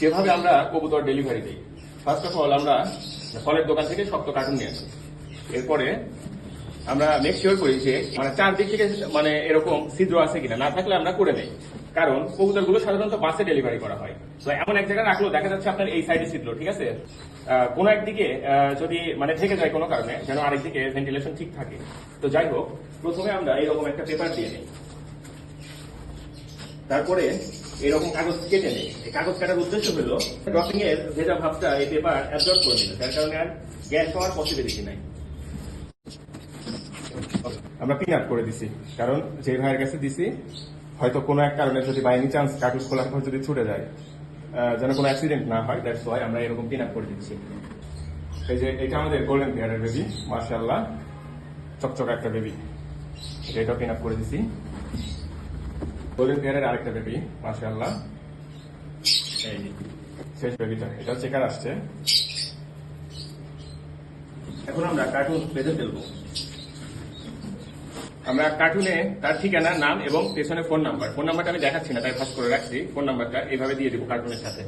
যেভাবে আমরা কবুতর ডেলিভারি দিই, ফার্স্ট অফ অল আমরা ফলের দোকান থেকে শক্ত কার্টুন নিয়ে আসি। এরপরে আমরা মেক শিওর করি যে চারদিক থেকে এরকম ছিদ্র আছে কিনা, না থাকলে আমরা করে নেই। কারণ কবুতরগুলো সাধারণত বাসে ডেলিভারি করা হয়, তো এমন এক জায়গায় রাখলেও দেখা যাচ্ছে আপনার এই সাইডে ছিদ্র, ঠিক আছে। কোনো একদিকে যদি থেকে যায় কোনো কারণে, যেন আরেকদিকে ভেন্টিলেশন ঠিক থাকে। তো যাই হোক, প্রথমে আমরা এরকম একটা পেপার দিয়ে নিই, তারপরে এরকম কাগজ কেটে নেই। এই কাগজ কাটার উদ্দেশ্য হলো ড্রপিং এর ভেজা ভাবটা এই পেপার অ্যাবজর্ব করে নিল, যার কারণে আর গ্যাস হওয়ার পসিবিলিটি নাই। আমরা পিন আপ করে দিছি, কারণ যে ভাইয়ের কাছে দিছি হয়তো কোনো এক কারণে যদি বাই এনি চান্স কাগজ খোলার পর যদি ছুটে যায়, যেন কোনো অ্যাক্সিডেন্ট না হয়, দ্যাটস ওয়াই আমরা এরকম পিন আপ করে দিচ্ছি। এই যে এটা আমাদের গোল্ডেন পেয়ারের বেবি, মাশাআল্লাহ চকচক একটা বেবি, এটাও পিন আপ করে দিছি। গোল্ডেন পেয়ারের আরেকটা বেবি, মাশাআল্লাহ এই শেষ বেবিটা, এটাও চেকার আসছে। এখন আমরা কার্টুন বেঁধে ফেলবো। আমরা কার্টুনে তার ঠিকানা, নাম এবং পেছনে ফোন নাম্বারটা আমি দেখাচ্ছি না, তাই ফাঁস করে রাখছি। ফোন নাম্বারটা এইভাবে দিয়ে দিব কার্টুনের সাথে।